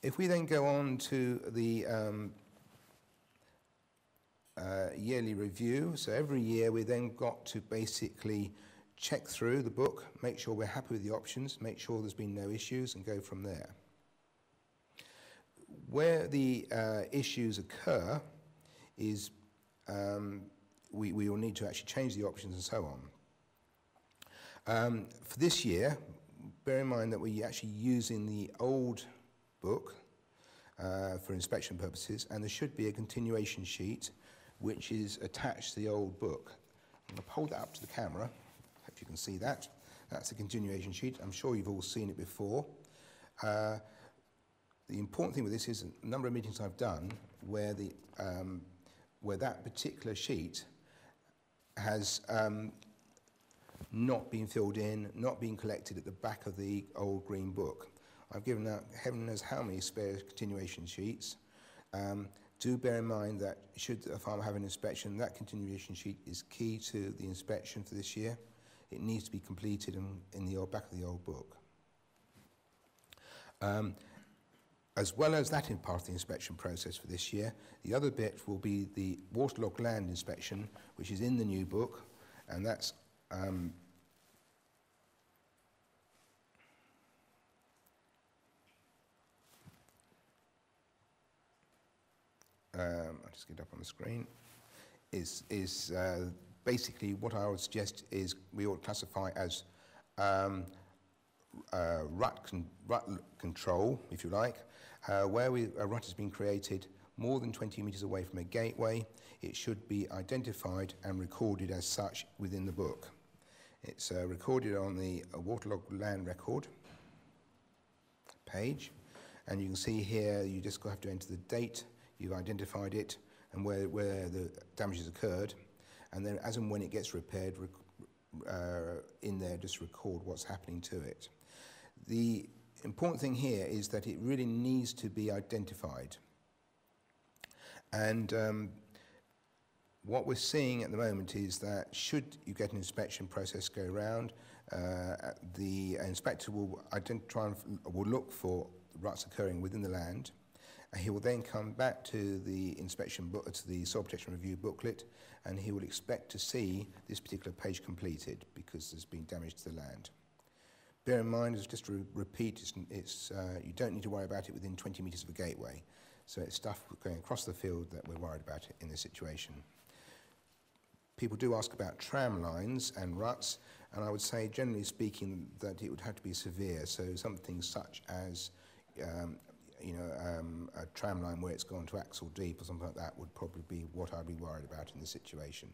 If we then go on to the yearly review, so every year we then got to basically check through the book, make sure we're happy with the options, make sure there's been no issues, and go from there. Where the issues occur is we will need to actually change the options and so on. For this year, bear in mind that we're actually using the old book for inspection purposes, and there should be a continuation sheet which is attached to the old book. I'm going to hold that up to the camera, hope you can see that. That's the continuation sheet. I'm sure you've all seen it before. The important thing with this is a number of meetings I've done where that particular sheet has not been filled in, not been collected at the back of the old green book. I've given out heaven knows how many spare continuation sheets. Do bear in mind that should a farmer have an inspection, that continuation sheet is key to the inspection for this year. It needs to be completed in the back of the old book. As well as that in part of the inspection process for this year, the other bit will be the waterlogged land inspection, which is in the new book, and that's I'll just get up on the screen, is basically what I would suggest is we ought to classify as rut control, if you like, where a rut has been created more than 20 metres away from a gateway. It should be identified and recorded as such within the book. It's recorded on the waterlogged land record page, and you can see here you just have to enter the date, you've identified it, and where the damage has occurred, and then as and when it gets repaired, in there just record what's happening to it. The important thing here is that it really needs to be identified. And what we're seeing at the moment is that should you get an inspection process go around, the inspector will will look for ruts occurring within the land. He will then come back to the inspection book, to the soil protection review booklet, and he will expect to see this particular page completed because there's been damage to the land. Bear in mind, just to repeat, you don't need to worry about it within 20 metres of a gateway. So it's stuff going across the field that we're worried about in this situation. People do ask about tram lines and ruts, and I would say, generally speaking, that it would have to be severe. So something such as, a tram line where it's gone to axle deep or something like that would probably be what I'd be worried about in this situation.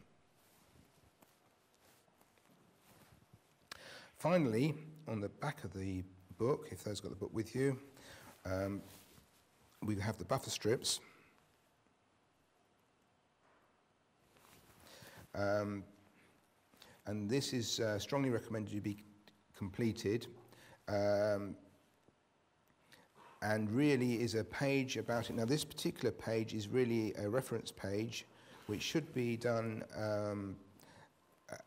Finally, on the back of the book, if those got the book with you, we have the buffer strips. And this is strongly recommended to be completed, and really is a page about it. Now this particular page is really a reference page which should be done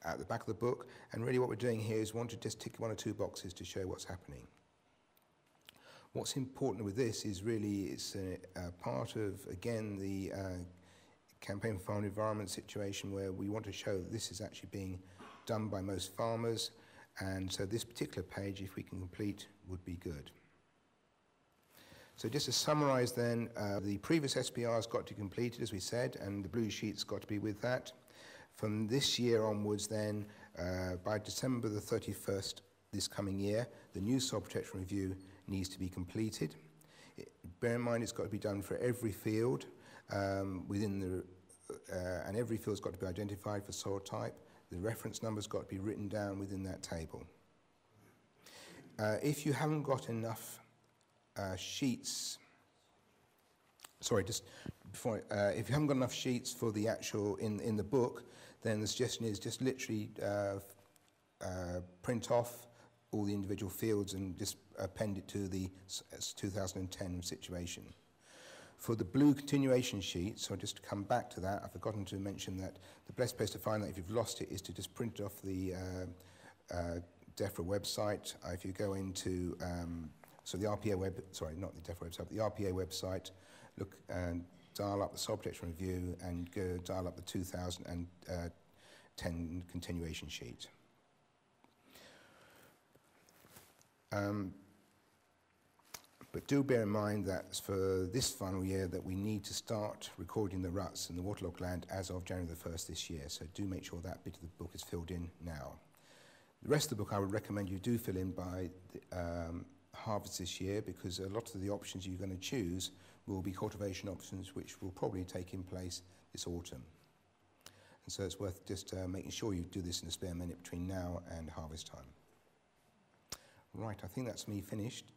at the back of the book, and really what we're doing here is want to just tick one or two boxes to show what's happening. What's important with this is really it's a part of, again, the Campaign for Farm Environment situation where we want to show that this is actually being done by most farmers, and so this particular page, if we can complete, would be good. So just to summarise then, the previous SPR's got to be completed, as we said, and the blue sheet's got to be with that. From this year onwards then, by December the 31st this coming year, the new soil protection review needs to be completed. Bear in mind it's got to be done for every field within the, and every field's got to be identified for soil type. The reference number's got to be written down within that table. If you haven't got enough sheets, sorry, just before, if you haven't got enough sheets for the actual, in the book, then the suggestion is just literally print off all the individual fields and just append it to the 2010 situation. For the blue continuation sheet, so just to come back to that, I've forgotten to mention that the best place to find that if you've lost it is to just print it off the DEFRA website. If you go into So the RPA sorry, not the DEFRA website, but the RPA website, look and dial up the sub-objection review and go dial up the 2010 continuation sheet. But do bear in mind that for this final year that we need to start recording the ruts in the waterlogged land as of January the 1st this year. So do make sure that bit of the book is filled in now. The rest of the book I would recommend you do fill in by harvest this year, because a lot of the options you're going to choose will be cultivation options which will probably take in place this autumn. And so it's worth just making sure you do this in a spare minute between now and harvest time. Right, I think that's me finished.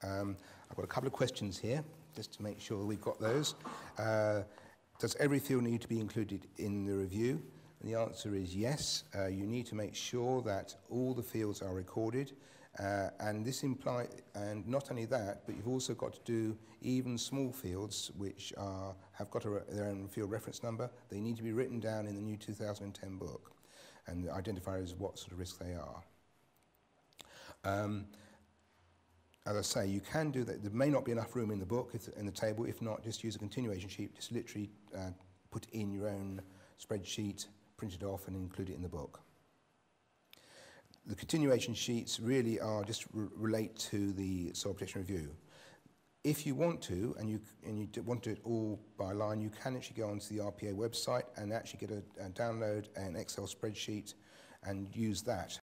I've got a couple of questions here, just to make sure we've got those. Does every field need to be included in the review? And the answer is yes. You need to make sure that all the fields are recorded, and this implies, and not only that, but you've also got to do even small fields which have got their own field reference number. They need to be written down in the new 2010 book and identified as what sort of risks they are. As I say, you can do that. There may not be enough room in the book, in the table. If not, just use a continuation sheet. Just literally put in your own spreadsheet, print it off, and include it in the book. The continuation sheets really are just relate to the sub-objection review. If you want to, and you want to do it all by line, you can actually go onto the RPA website and actually get download an Excel spreadsheet and use that